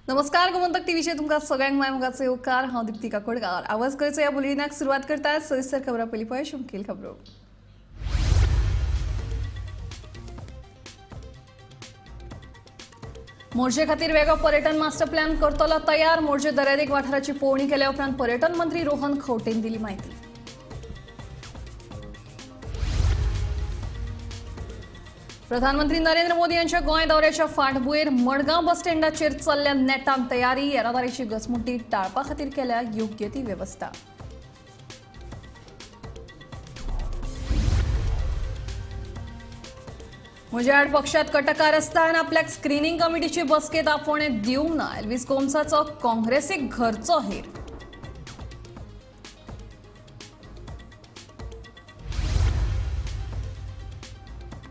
नमस्कार गोमंतक टीव्हीचे तुमका सगळ्यांक मायमोगाचे उपकार हांव दीप्तिका कोडगांव आवाज करचे या बुलेटिनाक सुरुवात करतात सविस्तर खबरां पयलीं पळय मुखेल खबरो मोर्जे खातीर वेगळो पर्यटन मास्टर प्लॅन करतलो तयार मोर्जे दर्यादेग वाठाराची पळोवणी केल्या उपरांत पर्यटन मंत्री रोहन खंवटेन दिली माहिती। प्रधानमंत्री नरेंद्र मोदी यांच्या गोंय दौऱ्याच्या फाटभुंयेर मडगांव बस स्टँडाचेर चल्ल्या नेटान तयारी येरादारीची घसमुट्टी टाळपा खातीर केल्या योग्य ती व्यवस्था। म्हज्या आड पक्षात कटकार आसतना आपल्याक स्क्रीनिंग कमिटीची बसकेत आपोवणें दिवंक ना एल्विस गोमसाचो काँग्रेसीक घरचो हेर।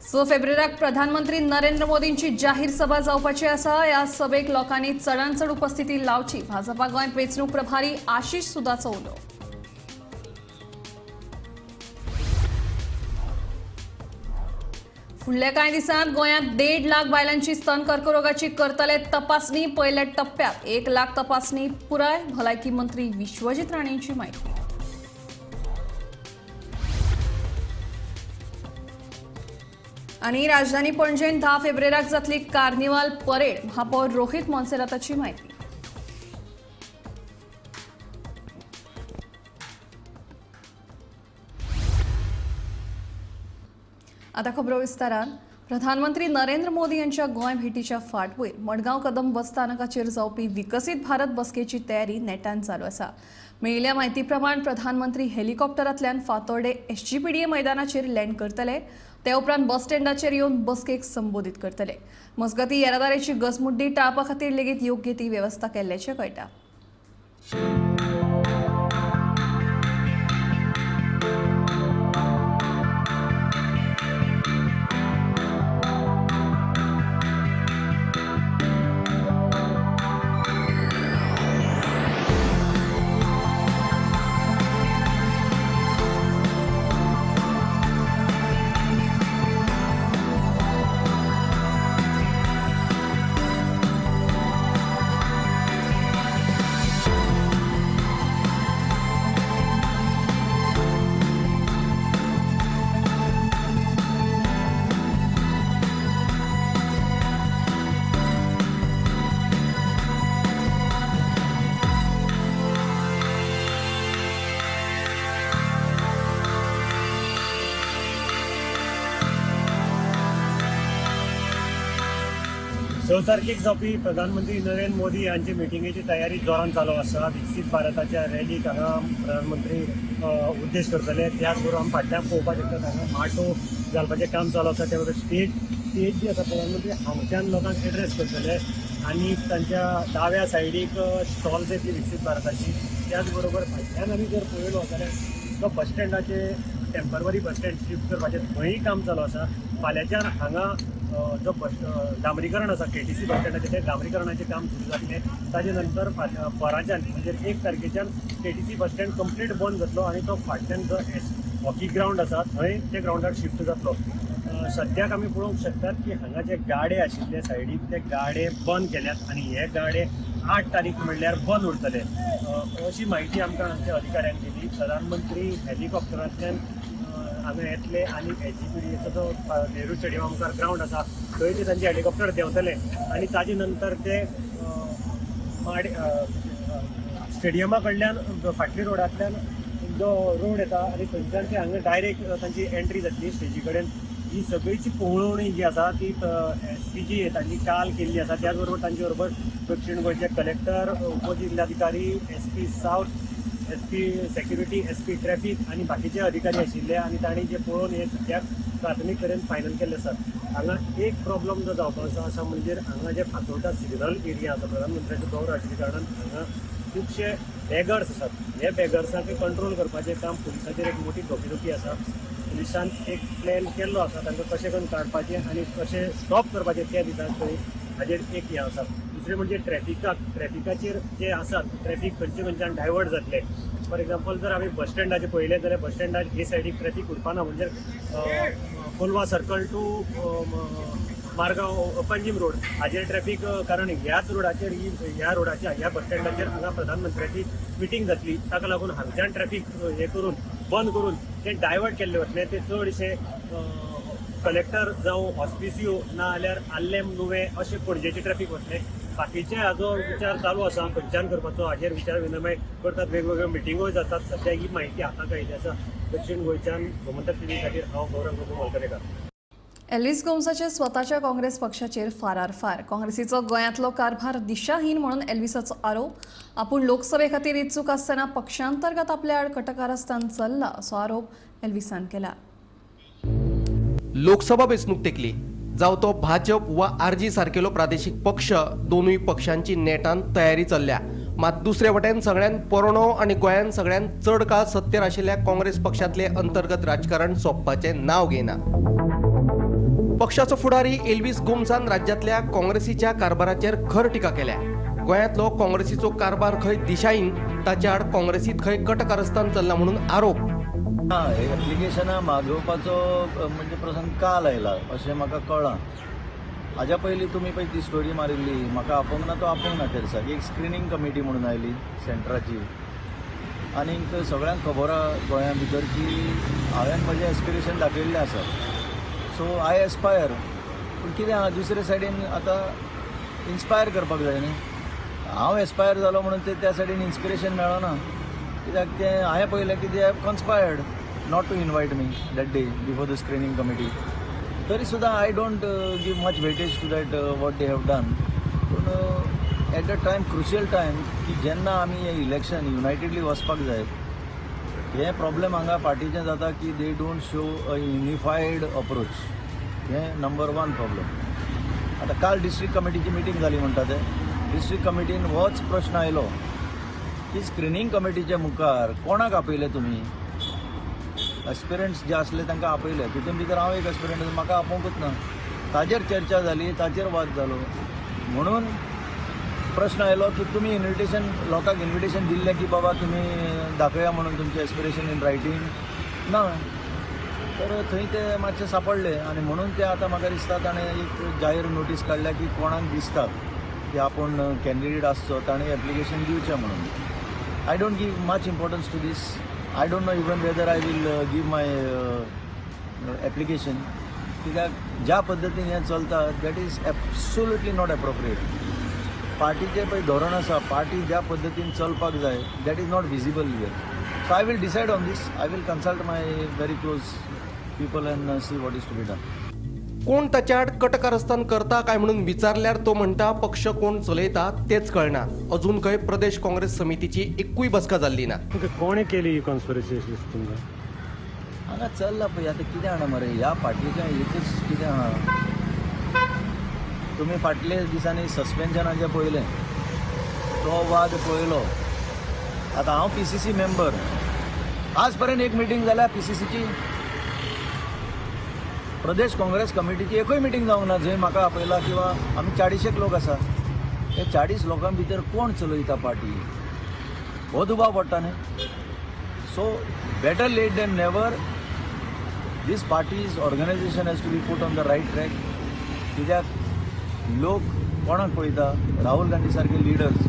6 फेब्रुवारीक प्रधानमंत्री नरेंद्र मोदींची जाहीर सभा जावपाची आसा। ह्या सभेक लोकांनी चडांत चड उपस्थिती लावची भाजपा गोंय वेंचणूक प्रभारी आशीष सुदाचो उलो। फुडल्या कांय दिसांत गोंयांत 1.5 लाख बायलांची स्तन कर्करोगाची करतले तपासणी पयल्या टप्प्यात 1 लाख तपासणी पुराय भलायकी मंत्री विश्वजीत राणेंची माहिती। आणि राजधानी पणजेन 10 फेब्रुवारीक जातली कार्निवाल परेड महापौर रोहित मोन्सेराताची माहिती। आता खबरो विस्तारान प्रधानमंत्री नरेंद्र मोदी यांच्या गोंय भेटीच्या फाटभुंयेर मडगांव कदम बस स्थानकाचेर जावपी विकसीत भारत बसकेची तयारी नेटान चालू आसा। मेळिल्ल्या म्हायती प्रमाण प्रधानमंत्री हेलिकॉप्टरांतल्यान फातोर्डे एसजीपीडीए मैदानाचेर लँड करतले ते उपरांत बस स्टँडाचेर येवन बसकेक संबोधीत करतले। मजगतीं येरादारीची घसमुट्टी टाळपा खातीर लेगीत योग्य ती व्यवस्था केल्ल्याचें कळटा। तारखेक जावपी प्रधानमंत्री नरेंद्र मोदी यांची मिटिंगेची तयारी जोरान चालू आसा। विकसीत भारताच्या रॅलीक हांगा प्रधानमंत्री उद्देश करतले। त्याच बरोबर आमी फाटल्यान पळोवपाक शकतात हांगा माटो घालपाचें काम चालू आसा। त्या बरोबर स्टेज जी आसा प्रधानमंत्री हांगच्यान लोकांक एड्रेस करतले आनी तांच्या दाव्या सायडीक स्टॉल्स येतली विकसीत भारताची। त्याच बरोबर फाटल्यान आमी जर पळयलो जाल्यार तो बस स्टँडाचे टेम्पररी बस स्टँड शिफ्ट करपाचें थंय काम चालू आसा। फाल्यांच्यान हांगा जो डांबरीकरण आसा केटीसी बस स्टँडाचें तें डांबरीकरणाचें काम सुरू जातलें। ताजे नंतर पराच्यान म्हणजे 1 तारखेच्यान केटीसी बस स्टँड कंप्लीट बंद जातलो आनी तो फाटल्यान जो हॉकी ग्रावंड आसा थंय ते ग्रावंडार शिफ्ट जातलो। सद्याक आमी पळोवंक शकतात की हांगा जे गाडे आशिल्ले सायडीक ते गाडे बंद केल्यात आनी हे गाडे 8 तारीख म्हणल्यार बंद उरतले अशी माहिती आमकां हांगच्या अधिकाऱ्यांनी दिली। प्रधानमंत्री हेलिकॉप्टरांतल्यान हांगा येतले आनी एसजीपीडीएचो जो नेहरू स्टेडियमा मुखार ग्रावंड आसा थंय ते तांचे हेलिकॉप्टर देंवतले आनी ताजे नंतर ते स्टेडियमा कडल्यान फाटली रोडांतल्यान जो रोड येता आनी थंयच्यान ते हांगा डायरेक्ट तांची एंट्री जातली स्टेजी कडेन। ही सगळीची पळोवणी जी आसा ती एसपीजी तांची काल केल्ली आसा। त्याच बरोबर तांचे बरोबर दक्षिण गोंयचे कलेक्टर उपजिल्हाधिकारी SP south SP security SP traffic आनी बाकीचे अधिकारी आशिल्ले आनी तांणी जे पळोवन हे सद्याक प्राथमीक तरेन फायनल केल्ले आसा। हांगा एक प्रॉब्लम जो जावपाचो आसा म्हणजे हांगा जे फातोर्डा सिग्नल एरिया आसा प्रधानमंत्र्याचो दौरो आशिल्ल्या कारणान हांगा खुबशे बॅगर्स आसात। हे बॅगर्सांक कंट्रोल करपाचें काम पुलिसाचेर एक मोठी दोखी आसा। पुलिसान एक प्लॅन केल्लो आसा तांकां कशें करून काडपाचें आनी कशें स्टॉप करपाचें त्या दिसाक थंय हाजेर एक हें आसा। दुसरें म्हणजे ट्रॅफिकाचेर जे आसात ट्रॅफिक खंयचे खंयच्यान डायवर्ट जातले। फॉर एग्जाम्पल जर आमी बस स्टँडाचेर पळयलें जाल्यार बस स्टँडार हे सायडीक ट्रॅफिक उरपाना म्हणजे Colva circle to Margao Panjim road हाजेर ट्रॅफिक कारण ह्याच रोडाचेर ह्या रोडाच्या ह्या बस स्टँडाचेर हांगा प्रधानमंत्र्याची मिटींग जातली, ताका लागून हांगच्यान ट्रॅफिक हे करून बंद करून ते डायवर्ट केल्ले वतले ते चडशे कलेक्टर जावं हॉस्पिसियो ना जाल्यार आल्लेम नुवे अशे पणजेचे ट्रॅफिक वतले. बाकीचे हाजो विचार चालू आसा खंयच्यान करपाचो हाजेर विचार विनिमय करतात, वेगवेगळ्यो मिटिंगोय जातात. सध्या ही माहिती हाताक आयिल्ली आसा. दक्षिण गोंयच्यान गोमंतक टीव्ही खातीर हांव गौरव प्रभू मलकडेकर. एल्विस गोम्साचे स्वताच्या काँग्रेस पक्षाचेर फारारफार. काँग्रेसीचो गोंयांतलो कारभार दिशाहीन म्हणून एल्विसाचो आरोप. आपूण लोकसभे खातीर इत्सूक आसतना पक्षांतर्गत आपल्या आड कटकारस्थान चल्ला असो आरोप एल्विसान केला. लोकसभा वेंचणूक तेकली जावं तो भाजप वा आरजी सारकेलो प्रादेशीक पक्ष, दोनूय पक्षांची नेटान तयारी चल्ल्या. मात दुसरे वटेन सगळ्यान पोरणो आनी गोंयांत सगळ्यान चड काळ सत्तेर आशिल्ल्या काँग्रेस पक्षांतले अंतर्गत राजकारण सोंपपाचें नांव घेयना. पक्षाचो फुडारी एल्विस गोम्सान राज्यांतल्या काँग्रेसीच्या कारभाराचेर खर टिका केल्या. गोंयांतलो काँग्रेसीचो कारभार खंय दिशाहीन, ताच्या आड काँग्रेसीत खंय कटकारस्थान चल्ला म्हणून आरोप. एप्लिकेशनां मागोवपाचो म्हणजे प्रसंग काल आयला अशें म्हाका कळ्ळां. हाज्या पयलीं तुमी पळय ती स्टोरी मारिल्ली, म्हाका आपोवंक ना तो आपोवंक ना त्या दिसाक. एक स्क्रिनींग कमिटी म्हणून आयली सेंटराची, आनीक सगळ्यांक खबर आहा गोंया भितर की हांवें म्हजें एस्पिरेशन दाखयल्लें आसा. So I Aspire. पूण कितें आहा दुसरे सायडीन आतां इन्स्पायर करपाक जाय न्ही. हांव एस्पायर जालो म्हणून ते त्या सायडीन इन्स्पिरेशन मेळना. कित्याक तें हांवें पळयलें की they have conspired not to invite me that day before the screening committee. तरी सुद्दां I don't give much weightage to that what they have done. पूण at the time crucial time की जेन्ना आमी हें इलेक्शन युनायटेडली वचपाक जाय, हे प्रॉब्लेम हांगा पार्टीचें जाता की they don't show a unified approach. हें नंबर वन प्रॉब्लेम. आतां काल डिस्ट्रिक्ट कमिटीची मिटींग जाली म्हणटा ते. डिस्ट्रिक्ट कमिटीन होच प्रश्न आयलो की स्क्रिनींग कमिटीचे मुखार कोणाक आपयले तुमी. एस्पिरंट्स जे आसले तांकां आपयले. तितून भितर हांव एक एस्पिरंट, म्हाका आपोवंकूच ना. ताजेर चर्चा जाली, ताजेर वाद जालो. म्हणून प्रश्न आयलो की तुमी इन्विटेशन लोकांक इन्विटेशन दिल्लें की बाबा तुमी दाखया म्हणून तुमचें एस्पिरेशन इन रायटींग ना. तर थंय ते मातशे सांपडले आनी म्हणून ते आतां म्हाका दिसता ताणें एक जाहीर नोटीस काडल्या की कोणाक दिसता की आपूण कॅन्डिडेट आसचो ताणें एप्लिकेशन दिवचें म्हणून. I don't give much importance to this. I don't know even whether I will give my application. कित्याक ज्या पद्दतीन हें चलता that is absolutely not appropriate. पार्टीचें पळय धोरण आसा, पार्टी ज्या पद्दतीन चलपाक जाय that is not visible here. So I will decide on this. I will consult my very close people and see what is to be done. कोण ताच्या आड कटकारस्थान करता काय म्हणून विचारल्यार तो म्हणटा पक्ष कोण चलयता तेच कळना. अजून खंय प्रदेश काँग्रेस समितीची एकूय बसका जाल्ली ना. कोणे केली ही कॉन्स्पिरसी अशी दिसता तुमकां? हांगा चल्ला पळय आतां कितें आहा मरे ह्या पार्टीचें एकूच कितें आहा. तुमी फाटले दिसांनी सस्पेन्शनाचें पळयलें, तो वाद पळयलो. आतां हांव PCC मेंबर. आज पर्यंत एक मिटींग जाल्या PCCची. प्रदेश काँग्रेस कमिटीची एकूय मिटींग जावंक ना जंय म्हाका आपयला किंवा आमी 40 लोक आसा. हे 40 लोकां भितर कोण चलयता पार्टी हो दुबाव पडटा न्ही. So better late than never. These parties organisation has to be put on the right track. कित्याक लोक कोणाक पळयता, राहुल गांधी सारके लिडर्स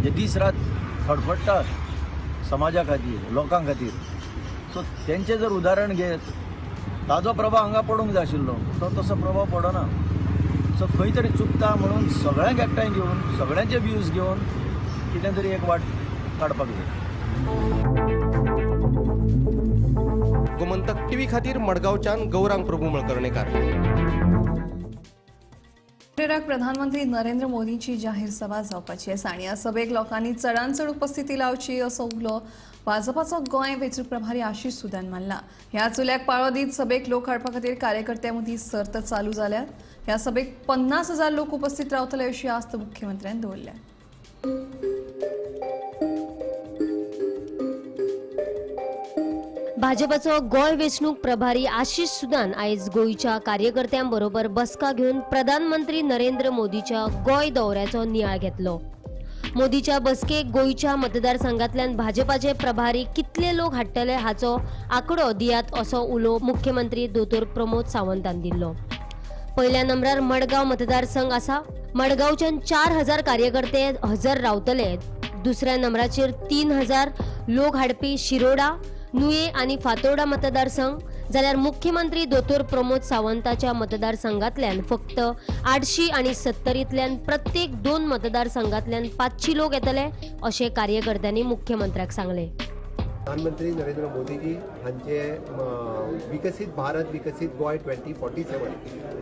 जे दीस रात फडफडटात समाजा खातीर, लोकां खातीर. सो तेंचें जर उदाहरण घेत ताजो प्रभाव हांगा पडूंक जाय आशिल्लो, तो तसो प्रभाव पडना. सो खंय तरी चुकता म्हणून सगळ्यांक एकठांय घेवन सगळ्यांचे व्ह्यूज घेवन कितें तरी एक वाट काडपाक जाय. गोमंतक टीव्ही खातीर मडगांवच्यान गौरांग प्रभू मळकर्णेकार. प्रेरक प्रधानमंत्री नरेंद्र मोदींची जाहीर सभा जावपाची आसा आनी ह्या सभेक लोकांनी चडांत चड उपस्थिती लावची असो उलो भाजपाचो गोंय वेंचणूक प्रभारी आशीष सुदान मारला. ह्याच उल्याक पाळो दीत सभेक लोक हाडपा खातीर कार्यकर्त्यां मदीं सर्त चालू जाल्या. ह्या सभेक 50,000 लोक उपस्थित रावतले अशी आस्त मुख्यमंत्र्यान दवरल्या. भाजपाचो गोंय वेंचणूक प्रभारी आशीष सुदान आयज गोंयच्या कार्यकर्त्यांबरोबर बसका घेवन प्रधानमंत्री नरेंद्र मोदीच्या गोंय दौऱ्याचो नियाळ घेतलो. मोदीच्या बसकेक गोंयच्या मतदारसंघांतल्यान भाजपाचे प्रभारी कितले लोक हाडटले हाचो आंकडो दियात असो उलो मुख्यमंत्री दोतोर प्रमोद सावंतान दिल्लो. पहिल्या नंबरार मडगाव मतदारसंघ आसा. मडगावच्यान 4000 कार्यकर्ते हजर रावतले. दुसऱ्या नंबराचेर 3000 लोक हाडपी शिरोडा, नुये आणि फातोर्डा मतदारसंघ. जाल्यार मुख्यमंत्री दोतोर प्रमोद सावंताच्या मतदारसंघातल्यान फक्त 800 आणि 70तल्यान प्रत्येक 2 मतदारसंघातल्यान 500 लोक येतले अशें कार्यकर्त्यांनी मुख्यमंत्र्याक सांगले. प्रधानमंत्री नरेंद्र मोदीजी हांचे विकसित भारत विकसित गोय 2047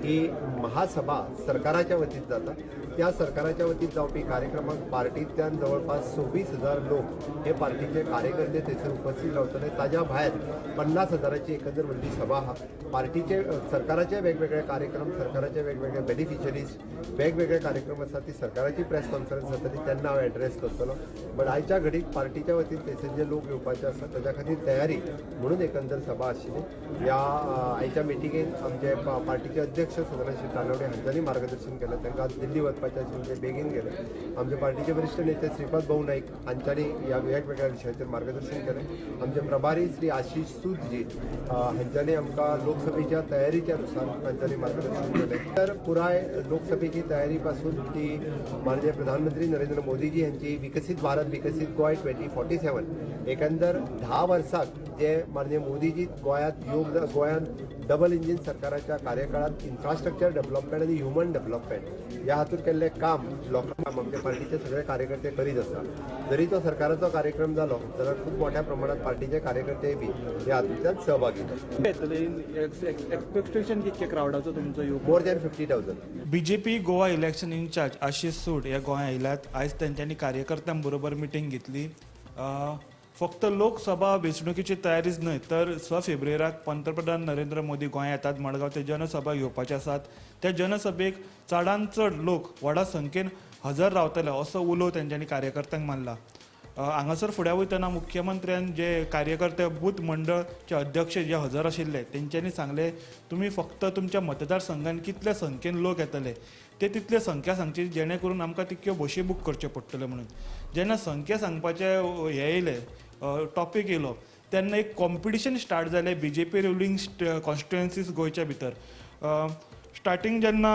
ही महासभा सरकाराच्या वतीन जाता. त्या सरकाराच्या वतीन जावपी कार्यक्रमाक पार्टींतल्यान जवळपास 26,000 लोक हे पार्टीचे कार्यकर्ते थंयसर उपस्थित रावतले. ताज्या भायर 50,000ची एकंदर व्हडली सभा आहा. पार्टीचे सरकाराचे वेगवेगळे कार्यक्रम, सरकाराचे वेगवेगळे बेनिफिशरीज, वेगवेगळे कार्यक्रम आसात. ती सरकाराची प्रेस कॉन्फरन्स जातली तेन्ना हांव एड्रेस करतलो. बट आयच्या घडीक पार्टीच्या वतीन थंयसर जे लोक येवपाचे आसात ताच्या खातीर तयारी म्हणून एकंदर सभा आशिल्ली. ह्या आयच्या मिटिंगेन आमचे पार्टीचे अध्यक्ष सदानंद तानवडे हांच्यांनी मार्गदर्शन केलें. तांकां आज दिल्ली वचपाचें आशिल्लें, ते बेगीन गेले. आमचे पार्टीचे वरिष्ठ नेते श्रीपाद भाऊ नाईक हांच्यांनी ह्या वेगवेगळ्या विशयाचेर मार्गदर्शन केलें. आमचे प्रभारी श्री आशिष सूदजी हांच्यांनी आमकां लोकसभेच्या तयारीच्या अनुसार हांच्यांनी मार्गदर्शन केलें. तर पुराय लोकसभेची तयारी पासून ती माननीय प्रधानमंत्री नरेंद्र मोदीजी यांची विकसित भारत विकसित गोय 2047 एकंदर 10 वर्साक जे माननीय मोदीजी गोंयांत डबल इंजिन सरकाराच्या कार्यकाळात इन्फ्रास्ट्रक्चर डेव्हलपमेंट आणि ह्युमन डेव्हलपमेंट ह्या हातूंत केल्लें काम लोकांक आमचे पार्टीचे सगळे कार्यकर्ते करीत आसा. जरी तो सरकाराचो कार्यक्रम जालो जाल्यार खूब मोठ्या प्रमाणात पार्टीचे कार्यकर्ते बी ह्या हातूंतल्यान सहभागी जाले. एक्सपेक्टेशन कितके क्राउडाचो तुमचो येवप? More than 50,000. BJP Goa election in charge Ashish Sood हे गोंया आयल्यात. आयज तेंच्यांनी कार्यकर्त्यां बरोबर मिटींग घेतली. फक्त लोकसभा वेंचणुकीची तयारीच न्हय तर 6 फेब्रुवारीक पंतप्रधान नरेंद्र मोदी गोंया येतात. मडगांव ते जनसभा घेवपाचे आसात. त्या जनसभेक चडांत चड लोक व्हडा संख्येन हजर रावतले असो उलो तेंच्यांनी कार्यकर्त्यांक मारला. हांगासर फुडें वयतना मुख्यमंत्र्यान जे कार्यकर्ते बूथ मंडळचे अध्यक्ष जे हजर आशिल्ले तेंच्यांनी सांगले तुमी फक्त तुमच्या मतदारसंघान कितले संख्येन लोक येतले ते तितले संख्या सांगची जेणे करून आमकां तितक्यो बशी बूक करच्यो पडटल्यो म्हणून. जेन्ना संख्या सांगपाचें हे येयलें टॉपीक येयलो तेन्ना एक कॉम्पिटिशन स्टार्ट जालें बीजेपी रुलींग कॉन्स्टिट्युएन्सीज गोंयच्या भितर. स्टार्टींग जेन्ना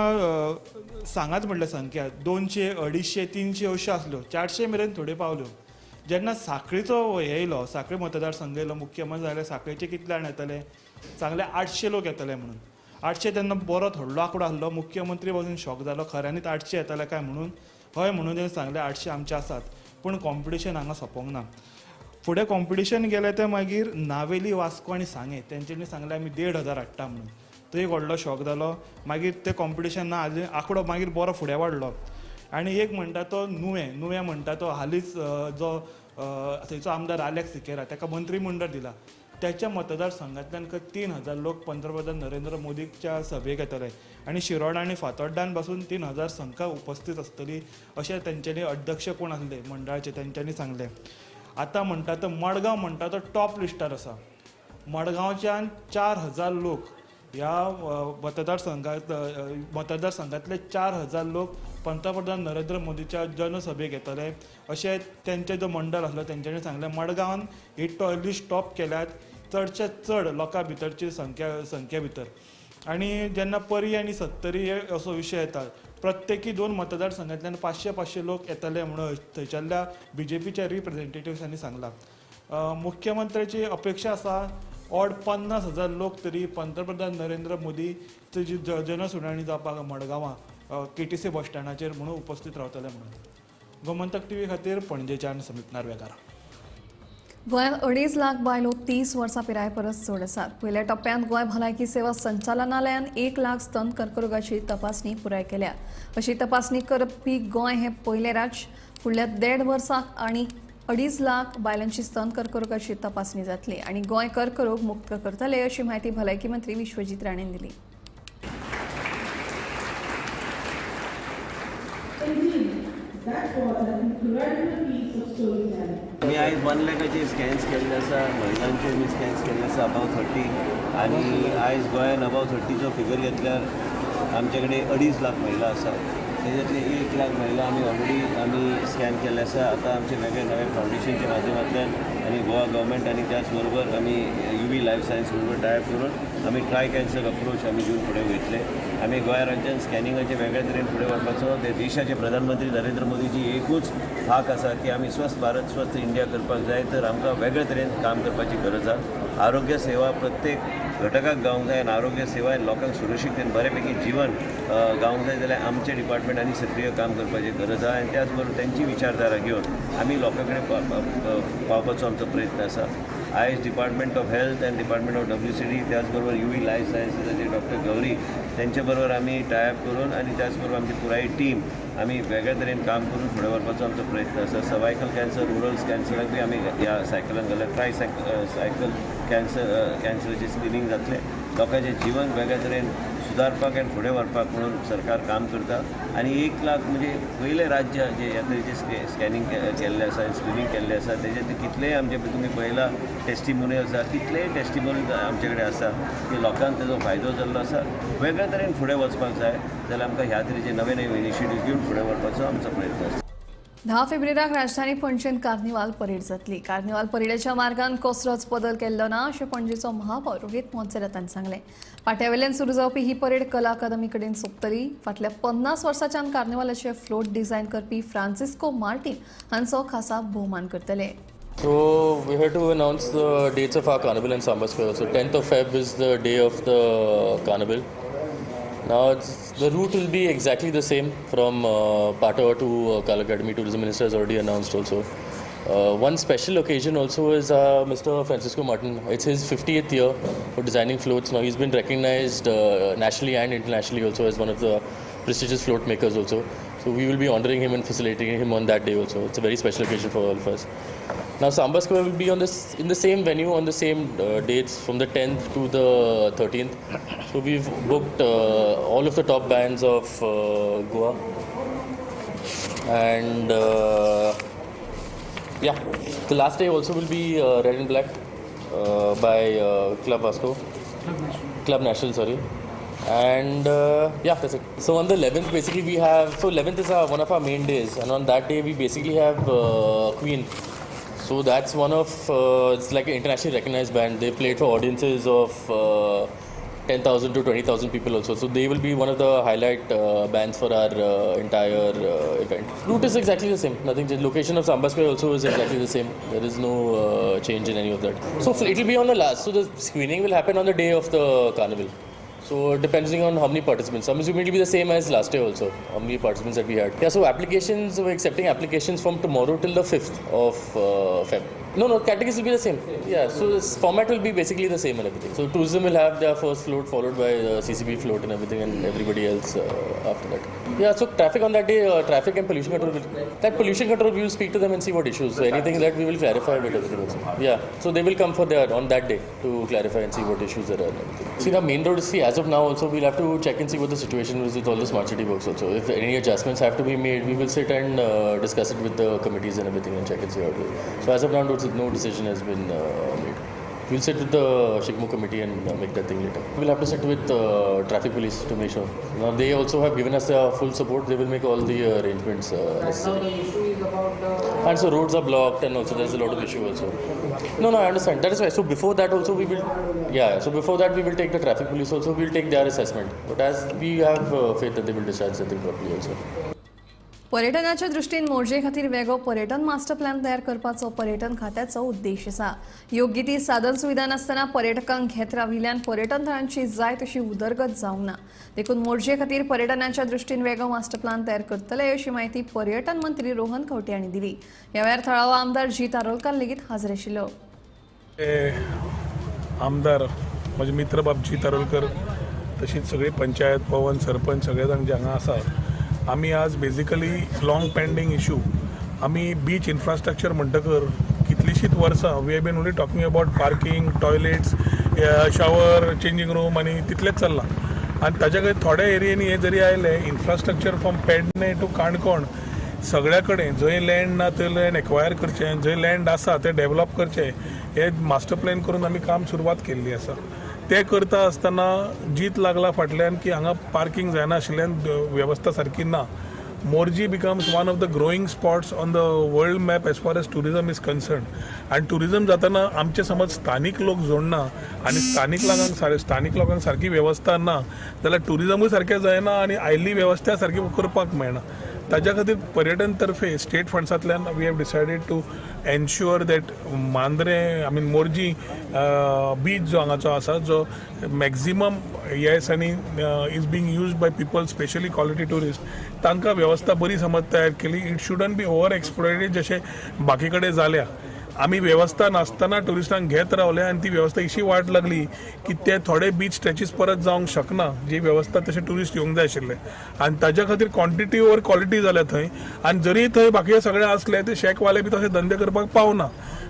सांगात म्हटलें संख्या 200, 250, 300 अश्यो आसल्यो. 400 मेरेन थोड्यो पावल्यो. जेन्ना सांखळीचो हे येयलो, सांखळी मतदारसंघ येयलो, मुख्यमंत्री जाल्यार सांखळीचे कितले जाण येतले? सांगले 800 लोक येतले म्हणून. 800 तेन्ना बरो व्हडलो आंकडो आसलो. मुख्यमंत्री वचून शॉक जालो खऱ्यांनीच 800 येतले काय म्हणून. हय म्हणून तेणें सांगलें 800 आमचे आसात. पूण कॉम्पिटिशन हांगा सोंपोंक ना. फुडें कॉम्पिटिशन गेलें तें मागीर नावेली, वास्को आनी सांगे तेंच्यांनी सांगलें आमी 1,500 हाडटा म्हणून. तो एक व्हडलो शॉक जालो. मागीर तें कॉम्पिटिशन ना आंकडो मागीर बरो फुडें वाडलो. आनी एक म्हणटा तो नुवें म्हणटा तो हालींच जो थंयचो आमदार आलेक्स सिकेरा ताका मंत्रीमंडळ दिला. त्याच्या मतदारसंघांतल्यान 3,000 लोक पंतप्रधान नरेंद्र मोदीच्या सभेक येतले आनी शिरोडा आनी फातोर्डान पासून 3,000 संख्या उपस्थित आसतली अशें तेंच्यांनी अध्यक्ष कोण आसले मंडळाचे तेंच्यांनी सांगलें. आतां म्हणटा तो मडगांव म्हणटा तो टॉप लिस्टार आसा. मडगांवच्यान 4,000 लोक ह्या मतदारसंघातले 4,000 लोक पंतप्रधान नरेंद्र मोदीच्या जनसभेक येतले अशें तेंचे जो मंडळ आसलो तेंच्यांनी सांगलें. मडगांवान ही लिस्ट टॉप केल्यात चडचे चड लोकां भितरची संख्या भितर. आनी जेन्ना परी आनी सत्तरी असो विशय येता प्रत्येकी 2 मतदारसंघांतल्यान 500 लोक येतले म्हणून थंयच्याल्या बीजेपीच्या रिप्रेझेंटेटिव्सांनी सांगलां. मुख्यमंत्र्याची अपेक्षा आसा ऑड 50,000 लोक तरी पंतप्रधान नरेंद्र मोदीची जी जनसुनावणी जावपाक मडगांवां KTC बस स्टँडाचेर म्हणून उपस्थित रावतले म्हणून. गोमंतक TV खातीर पणजेच्यान समीप नार्वेकार. गोंयांत 2.5 लाख बायलो 30 वर्सां पिराये परस चड आसात. पयल्या टप्प्यांत गोंय भलायकी सेवा संचालनालयान 1 लाख स्तन कर्करोगाची तपासणी पुराय केल्या. अशी तपासणी करपी गोंय हे पयले राज्य. फुडल्या 1.5 वर्साक आनी 2.5 लाख बायलांची स्तन कर्करोगाची तपासणी जातली आनी गोंय कर्करोग मुक्त करतले अशी माहिती भलायकी मंत्री विश्वजीत राणेन दिली. आमी आयज 1 लाखाचे स्कॅन्स केल्ले आसा. महिलांचे आमी स्कॅन्स केल्ले आसा अबाव 30 आनी आयज गोंयान अबाव 30चो फिगर घेतल्यार आमचे कडेन 2.5 लाख महिला आसा. तेज्यातले 1 लाख महिला आमी स्कॅन केल्ले आसा. आतां आमचे वेगळे नवे फावंडेशनच्या माध्यमांतल्यान आनी गोवा गव्हर्मेंट आनी त्याच बरोबर आमी UV लायफ सायन्स बरोबर टायप करून आमी ट्राय कॅन्सर अप्रोच आमी घेवन फुडें वयतले. आमी गोंया राज्यान स्कॅनिंगाचे वेगळ्या तरेन फुडें व्हरपाचो ते देशाचे प्रधानमंत्री नरेंद्र मोदीची एकूच हाक आसा की आमी स्वस्थ भारत स्वस्थ इंडिया करपाक जाय तर आमकां वेगळ्या तरेन काम करपाची गरज आसा. आरोग्य सेवा प्रत्येक घटकाक गावंक जाय आनी आरोग्य सेवा लोकांक सुरक्षीततेन बऱ्यापैकी जीवन गावंक जाय जाल्यार आमचे डिपार्टमेंटांनी सक्रीय काम करपाची गरज आसा आनी त्याच बरोबर त्यांची विचारधारा घेवन आमी लोकां कडेन पावपाचो आमचो प्रयत्न आसा. आयज department of health end department of WCD त्याच बरोबर UV लायफ सायन्सेसाचे डॉक्टर गौरी त्यांचे बरोबर आमी टायअप करून आणि त्याच बरोबर आमची पुराय टीम आमी वेगळ्या तरेन काम करून फुडें व्हरपाचो आमचो प्रयत्न आसा. सर्वायकल कॅन्सर रुरल कॅन्सराक बी आमी ह्या सायकलान घाल्यात. सायकल कॅन्सराचें स्क्रिनींग जातलें. लोकांचें जीवन वेगळ्या तरेन सुदारपाक आनी फुडें व्हरपाक म्हणून सरकार काम करता आनी 1 लाख म्हणजे पयले राज्य जे ह्या तरेचे स्कॅनिंग केल्लें आसा स्क्रिनींग केल्लें आसा तेजे कितलेय आमचे तुमी पळयला टेस्टिमोनियल्स आसा कितलेय टेस्टिमोनियल्स आमचे कडेन आसा की लोकांक तेजो फायदो जाल्लो आसा. वेगळ्या तरेन फुडें वचपाक जाय जाल्यार आमकां ह्या तरेचे नवे नवे इनिशिएटीव्ह घेवन फुडें व्हरपाचो आमचो प्रयत्न आसा. 10 फेब्रुवाराक राजधानी पणजेन कार्निवाल परेड जातली. कार्निवाल परेडेच्या मार्गान कसलोच बदल केल्लो ना अशें पणजेचो महापौर रोहित मोन्सेरात हांणी सांगलें. पाट्यावयल्यान सुरू जावपी ही परेड कला अकादमी कडेन सोंपतली. फाटल्या 50 वर्सांच्यान कार्निवालाचे फ्लोट डिझायन करपी फ्रांसिस्को मार्टिन हांचो खासा भोवमान करतले. So we had to announce the dates of our carnival in Samba Square. So 10th of Feb is the day of the carnival. Now the route will be exactly the same from Patawa to Kala Academy. Tourism Minister has already announced also. One special occasion also is Mr. Francisco Martin. It's his 50th year for designing floats. Now he's been recognized nationally and internationally also as one of the prestigious float makers also. So we will be honoring him and facilitating him on that day also. It's a very special occasion for all of us. Now Samba Square will be in the same venue on the same dates from the 10th to the 13th. So we've booked all of the top bands of Goa. And yeah, the last day also will be Red and Black by Club Vasco. Club National, sorry. And yeah, that's it. So on the 11th, basically we have, so 11th is one of our main days, and on that day we basically have Queen. So that's one of, it's like an internationally recognized band. They played for audiences of 10,000 to 20,000 people also. So they will be one of the highlight bands for our entire event. Route is exactly the same. Nothing changed. Location of Samba Square also is exactly the same. There is no change in any of that. So it will be on the last. So the screening will happen on the day of the carnival. So depending on how many participants. I'm assuming it will be the same as last year also, how many participants that we had. Yeah, so applications, we're accepting applications from tomorrow till the 5th of Feb. No, categories will be the same. Yeah, so this format will be basically the same and everything. So tourism will have their first float followed by CCB float and everything, and everybody else after that. Yeah, so traffic on that day, traffic and pollution control. That pollution control, we will speak to them and see what issues. So anything that we will clarify with everything also. Yeah, so they will come for on that day to clarify and see what issues there are and everything. See, the main road is, as of now also, we'll have to check and see what the situation is with all the smart city works also. If any adjustments have to be made, we will sit and discuss it with the committees and everything and check and see how it goes. So as of now, no decision has been made. We'll sit with the Shikmo committee and make that thing later. We'll have to sit with traffic police to make sure. Now they also have given us full support. They will make all the arrangements necessary. Now the issue is about and so roads are blocked and also there's a lot of issue also. No, I understand. That is why. So before that also we will, so before that we will take the traffic police also. We'll take their assessment. But as we have faith that they will discharge the thing properly also. पर्यटनाच्या दृष्टीन मोरजे खातीर वेगळो पर्यटन master plan तयार करपाचो पर्यटन खात्याचो उद्देश आसा. योग्य ती साधन सुविधा नासतना पर्यटकांक घेत राविल्ल्यान पर्यटन थळांची जाय तशी उदरगत जावंक ना. देखून मोरजे खातीर पर्यटनाच्या दृष्टीन वेगळो मास्टर प्लॅन तयार करतले अशी माहिती पर्यटन मंत्री रोहन खंवटे हांणी दिली. ह्या वेळार थळावो आमदार जी तारोलकार लेगीत हाजीर आशिल्लो. आमदार म्हजे मित्र बाबजी तारोलकर तशीच सगळी पंचायत पवन सरपंच सगळे जाण जे हांगा आसा आमी आज बेजिकली लॉंग पेंडींग इश्यू आमी बीच इन्फ्रास्ट्रक्चर म्हणटकर कितलींशींच वर्सां we have been only talking about parking toilets shower changing room आनी तितलेंच चल्लां आनी ताच्या खातीर थोड्या एरियेनी हे जरी आयले infrastructure from Pernem to Canacona सगळ्या कडेन जंय लँड ना थंय लँड एक्वायर करचें जंय लँड आसा तें डेवलप करचें हे मास्टर प्लॅन करून आमी काम सुरवात केल्ली आसा. ते करता आसतना जीत लागला फाटल्यान की हांगा पार्किंग जायना आशिल्ल्यान वेवस्था सारकी ना Morji becomes one of the growing spots on the world map as far as tourism is concerned. आणि टुरिझम जाताना आमचे समज स्थानिक लोक जोडना आणि स्थानिक लोकांक सारकी वेवस्था ना जाल्यार टुरिझमूय सारकें जायना आणि आयिल्ली वेवस्था सारकी करपाक मेळना. ताज्या खातीर पर्यटन तर्फे स्टेट फंड्सांतल्यान we have decided to ensure that Morjim beach जो हांगाचो आसा जो मॅक्झिमम ह्या दिसांनी is being used by people specially quality tourist तांकां वेवस्था बरी समज तयार केली. It shouldn't be over exploited जशें बाकी कडेन जाल्या. आमी वेवस्था नासतना टुरिस्टांक घेत रावले आनी ती वेवस्था इशी वाट लागली की ते थोडे बीच स्ट्रेचीस परत जावंक शकना जी वेवस्था तशे टुरिस्ट येवंक जाय आशिल्ले आनी ताज्या खातीर क्वॉन्टिटी ओवर क्वॉलिटी जाल्या थंय. आनी जरी थंय बाकीचे सगळे आसले ते शेकवाले बी तशे धंदे करपाक पावना.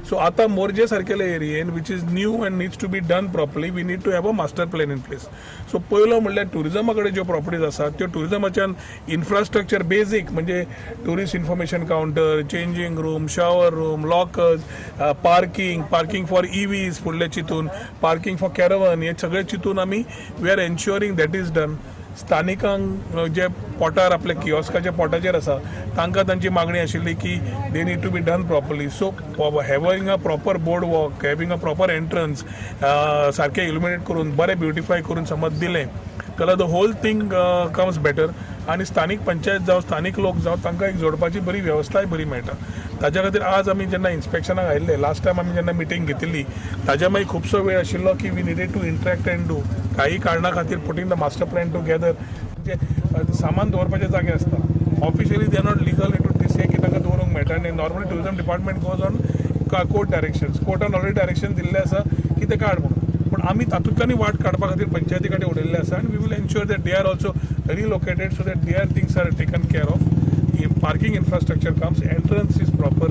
सो आतां मोर्जे सारकेले एरियेन which is new and needs to be done properly we need to have a master plan in place. So पयलो म्हणल्यार टुरिझमा कडेन ज्यो प्रॉपर्टीज आसात त्यो टुरिझमाच्यान इन्फ्रास्ट्रक्चर बेजीक म्हणजे tourist information counter, changing room, shower room, lockers, parking for EVs फुडले चितून, पार्किंग फॉर कॅरवन हे सगळे चितून आमी we are ensuring that is done. स्थानिकांक जे पोटार आपले कियोस्काच्या पोटाचेर आसा तांकां तांची मागणी आशिल्ली की they need to be done properly. So having a proper boardwalk, having a proper entrance सारकें इल्युमिनेट करून बरें ब्युटिफाय करून समज दिलें जाल्यार the whole thing comes better. आणि स्थानिक पंचायत जावं स्थानिक लोक जावं तांकां एक जोडपाची बरी वेवस्थाय बरी मेळटा. ताज्या खातीर आज आमी जेन्ना इन्स्पेक्शनाक आयिल्ले लास्ट टायम आमी जेन्ना मिटींग घेतिल्ली ताज्या मागीर खुबसो वेळ आशिल्लो की we needed to interact and do काही कारणां खातीर putting the master plan together. जे सामान दवरपाचे जागे आसता officially they are not legal to say की तांकां दवरूंक मेळटा आनी normally tourism department goes on court directions. कोर्टान ऑलरेडी डायरेक्शन दिल्लें आसा की ते काड म्हणून. पण आमी तातूंतल्यानय वाट काडपा खातीर पंचायती कडेन उडयल्ले आसा आनी we will ensure that they are also relocated so that their things are taken care of. Parking infrastructure comes, entrance is proper.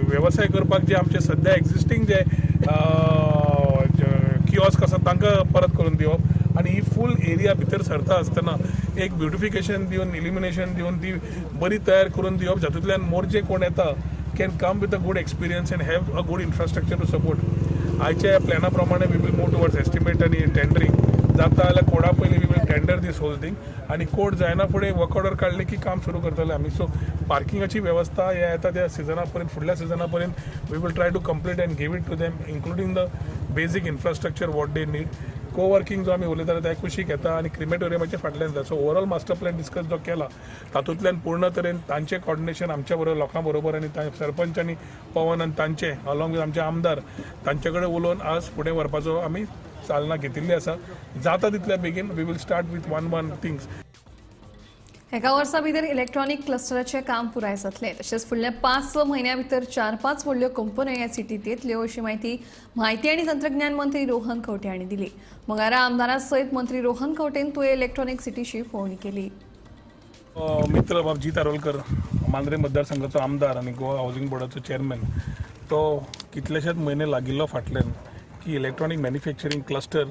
व्यवसाय करपाक जे आमचे सध्या एक्झिस्टींग जे कियोस्क आसा तांकां परत करून दिवप आनी ही फूल एरिया भितर सरता आसतना एक ब्युटिफिकेशन दिवन इल्युमिनेशन दिवन ती बरी तयार करून दिवप जातूंतल्यान मोर्जे कोण येता can come with a good experience and have a good infrastructure to support. आयच्या प्लॅना प्रमाणे we will move towards estimate आनी टेंडरींग. जाता जाल्यार कोडा पयलीं we will tender this whole thing आनी कोड जायना फुडें वर्क ऑर्डर काडले की काम सुरू करतले आमी. सो पार्किंगाची वेवस्था हे येता त्या सिजना पर्यंत फुडल्या सिजना पर्यंत we will try to complete and give it to them including the basic infrastructure what they need. Coworking जो आमी उलयताले त्या कुशीक येता आनी क्रिमेटोरियमाचे फाटल्यान जाता. So overall master plan discuss जो केला तातूंतल्यान पूर्ण तरेन तांचें कॉर्डिनेशन आमच्या बरोबर लोकां बरोबर आनी सरपंच आनी पवन आनी तांचे अलॉंग विथ आमचे आमदार तांचे कडेन उलोवन आज फुडें व्हरपाचो आमी चालना घेतिल्ली आसा. जाता तितल्या बेगीन we will start with one things. एका वर्सा भितर इलेक्ट्रॉनिक क्लस्टराचें काम पुराय जातलें. तशेंच फुडल्या 5 म्हयन्यां भितर 4-5 व्हडल्यो कंपन्यो ह्या सिटींत येतल्यो अशी म्हायती आनी तंत्रज्ञान मंत्री रोहन खंवटे हांणी दिली. मंगळारा आमदारां सयत मंत्री रोहन खंवटेन तुवें इलेक्ट्रॉनिक सिटीची भोंवडी केली. मित्र बाबजी तारोलकर मांद्रे मतदारसंघाचो आमदार आनी गोवा हावजींग बोर्डाचो चेअरमॅन तो कितलेशेच म्हयने लागिल्लो फाटल्यान की इलेक्ट्रॉनिक मॅन्युफॅक्चरींग क्लस्टर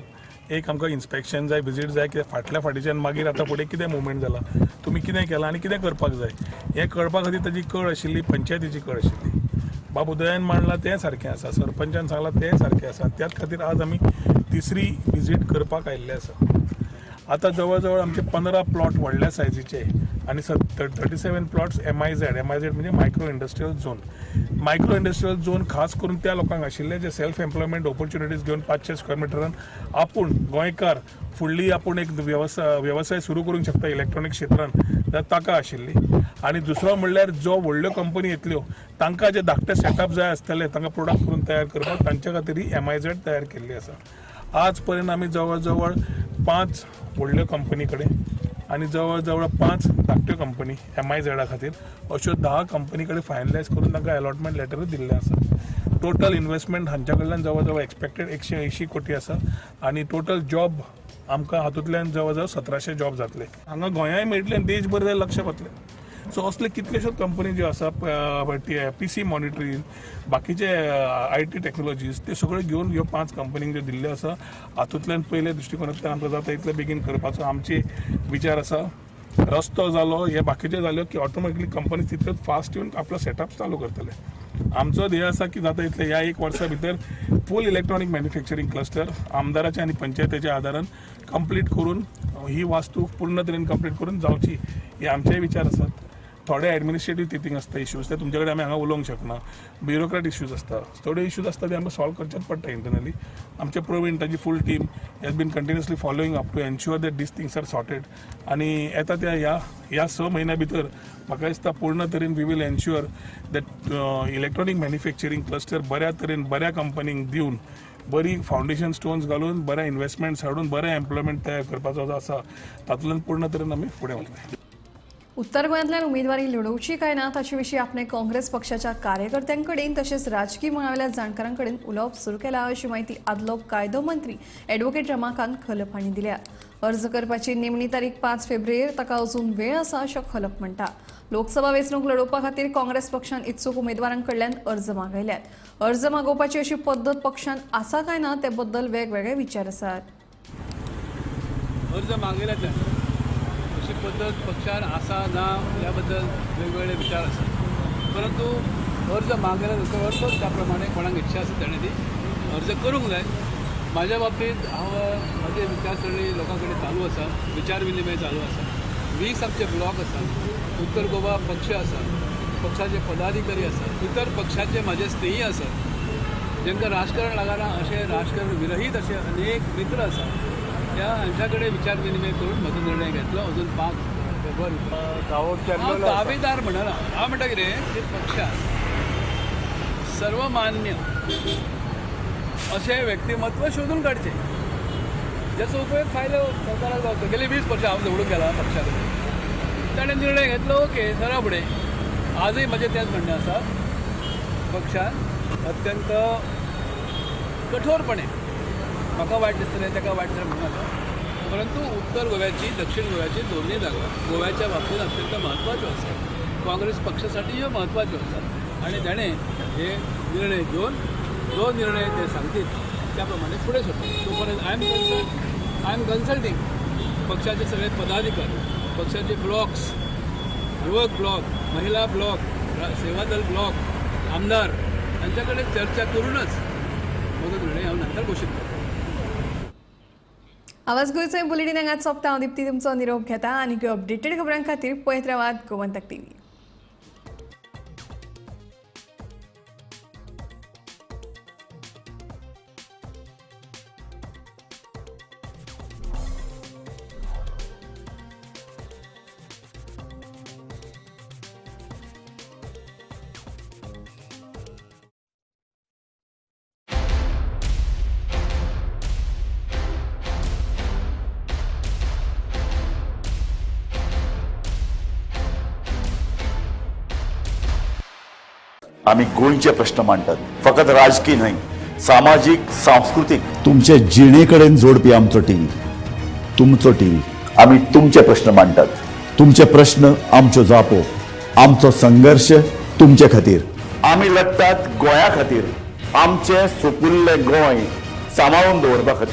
एक आमकां इन्स्पेक्शन जाय, विजीट जाय, कित्याक फाटल्या फाटीच्यान मागीर आतां फुडें कितें मुवमेंट जाला, तुमी कितें केलां आनी कितें करपाक जाय हें कळपा खातीर ताजी कळ आशिल्ली, पंचायतीची कळ आशिल्ली. बाब उदयन मांडलां तें सारकें आसा, सरपंचान सांगलां तें सारकें आसा. त्याच खातीर आज आमी तिसरी विजीट करपाक आयिल्ले आसा. आतां जवळ जवळ आमचे 15 प्लॉट व्हडल्या सायजीचे आनी 37 प्लॉट्स MIZ म्हणजे micro industrial zone. Micro industrial zone खास करून त्या लोकांक आशिल्ले जे सेल्फ एम्प्लॉयमेंट ऑपॉर्च्युनिटीज घेवन 500 स्क्वेअर मिटरान आपूण गोंयकार फुडली आपूण एक व्यवसाय सुरू करूंक शकता इलेक्ट्रॉनिक क्षेत्रान जाल्यार ताका आशिल्ली. आनी दुसरो म्हणल्यार जो व्हडल्यो कंपनी येतल्यो तांकां जे धाकटे सेटअप जाय आसतले तांकां प्रोडक्ट करून तयार करपाक तांच्या खातीर ही MIZ तयार केल्ली आसा. आज पर्यंत आमी जवळ जवळ 5 व्हडल्यो कंपनी कडेन आनी जवळ जवळ 5 धाकट्यो कंपनी MIZ खातीर अश्यो 10 कंपनी कडेन फायनलायज करून तांकां अलॉटमेंट लेटर दिल्लें आसा. टोटल इन्वेस्टमेंट हांच्या कडल्यान जवळ जवळ एक्सपेक्टेड 180 कोटी आसा आनी टोटल जॉब आमकां हातूंतल्यान जवळ जवळ 1700 जॉब जातले. हांगा गोंयांय मेळटले आनी देशभर लक्ष वतलें. सो असले कितलेश्योच कंपनी ज्यो आसा PC मॉनिटरींग बाकीचे IT टॅक्नॉलॉजीज ते सगळे घेवन ह्यो 5 कंपनींक ज्यो दिल्ल्यो आसा हातूंतल्यान पयले दृश्टिकोनांतल्यान आमकां जाता इतले बेगीन करपाचो आमचे विचार आसा. रस्तो जालो हे बाकीचे जाल्यो की ऑटोमॅटिकली कंपनी तितल्योच फास्ट येवन आपलो सेटअप चालू करतले. आमचो ध्येय आसा की जाता इतले ह्या 1 वर्सा भितर फूल इलेक्ट्रॉनिक मॅन्युफॅक्चरिंग क्लस्टर आमदाराच्या आनी पंचायतीच्या आदारान कंप्लीट करून ही वास्तू पूर्ण तरेन कंप्लीट करून जावची हे आमचे विचार आसात. थोडे एडमिनिस्ट्रेटीव थिंकींग आसता इश्यूज ते तुमचे कडेन आमी हांगा उलोवंक शकना. ब्युरोक्रेट इश्यूज आसता, थोडे इश्यूज आसता ते आमकां सॉल्व करचेच पडटा इंटरनली. आमचे प्रवीण ताची full team has been continuously following up to ensure that these things are sorted. आनी येता त्या ह्या 6 म्हयन्या भितर म्हाका दिसता पूर्ण तरेन we will ensure that electronic manufacturing cluster बऱ्या तरेन बऱ्या कंपनींक दिवन बरी फावंडेशन स्टोन्स घालून बऱ्या इन्व्हेस्टमेंट्स हाडून बरें एम्प्लॉयमेंट तयार करपाचो जो आसा तातूंतल्यान पूर्ण तरेन आमी फुडें वतले. उत्तर गोंयांतल्यान उमेदवारी लढोवची काय ना ताचे विशीं आपणे काँग्रेस पक्षाच्या कार्यकर्त्यांकडेन तशेंच राजकीय मळावेल्या जाणकारांकडेन उलोवप सुरू केला अशी माहिती आदलो कायदो मंत्री ॲडव्होकेट रमाकांत खलप हांणी दिल्या. अर्ज करपाची निमणी तारीख 5 फेब्रुवार ताका अजून वेळ आसा अशें खलप म्हणटा. लोकसभा वेंचणूक लडोवपा खातीर काँग्रेस पक्षान इत्सूक उमेदवारां कडल्यान अर्ज मागयल्यात. अर्ज मागोवपाची अशी पद्दत पक्षान आसा काय ना ते बद्दल वेगवेगळे विचार आसात. अर्ज मागयल्यात अशी पद्दत पक्षान आसा ना ह्या बद्दल वेगवेगळे विचार आसात. परंतु अर्ज मागयला नंतर अर्ज त्या प्रमाणे कोणाक इच्छा आसा ताणें ती अर्ज करूंक जाय. म्हाज्या बाबतींत म्हाजी विचारसरणी लोकां कडेन चालू आसा, विचार विनिमय चालू आसा. 20 आमचे ब्लॉक आसात. उत्तर गोवा पक्ष आसा, पक्षाचे पदाधिकारी आसात, इतर पक्षाचे म्हाजे स्नेही आसात, जांकां राजकारण लागना अशे राजकारण विरहीत असे अनेक मित्र आसात. त्या हांच्या कडेन विचार विनिमय करून म्हजो निर्णय घेतलो. अजून 5 फेब्रुवारी हांव दावेदार म्हणना. हांव म्हणटा कितें की पक्षान सर्वमान्य अशें व्यक्तिमत्व शोधून काडचें ज्याचो उपयोग फायदो सरकाराक जावचो. गेली 20 वर्सां हांव निवडून गेला पक्षा कडेन. ताणें निर्णय घेतलो ओके सरा फुडें. आजूय म्हजें तेंच म्हणणें आसा. पक्षान अत्यंत कठोरपणे म्हाका वायट दिसतलें ताका वायट दिसतलें म्हणनाका, परंतु उत्तर गोव्याची दक्षिण गोव्याची दोन्ही जागा गोव्याच्या बाबतीत अत्यंत म्हत्वाच्यो आसात. काँग्रेस पक्षासाठी ह्यो म्हत्वाच्यो आसात आनी ताणें हे निर्णय घेवन जो निर्णय ते सांगतील त्या प्रमाणे फुडें सरतले. So for I am consulting पक्षाचे सगळे पदाधिकारी, पक्षाचे ब्लॉक्स, युवक ब्लॉक, महिला ब्लॉक, सेवादल ब्लॉक, आमदार हांच्या कडेन चर्चा करूनच म्हजो निर्णय हांव नंतर घोशीत करता. आवाज गोंयचो बुलेटिन हांगाच सोंपता. हांव दिप्ती तुमचो निरोप घेता आनी अपडेटेड खबरां खातीर पळयत रावात गोमंतक TV. आम्ही गोंयचे प्रश्न मांडटात. फकत राजकीय न्हय, सामाजीक सांस्कृतिक. तुमचे जिणेकडेन जोडपी आमचो टीव्ही, तुमचो टीव्ही. आम्ही तुमचे प्रश्न मांडटात. तुमचे प्रश्न आमच्यो जापो, आमचो संघर्श तुमचे खातीर. आम्ही लढटात गोंया खातीर. आमचे सोपुल्ले गोंय सांबाळून दवरपा खातीर.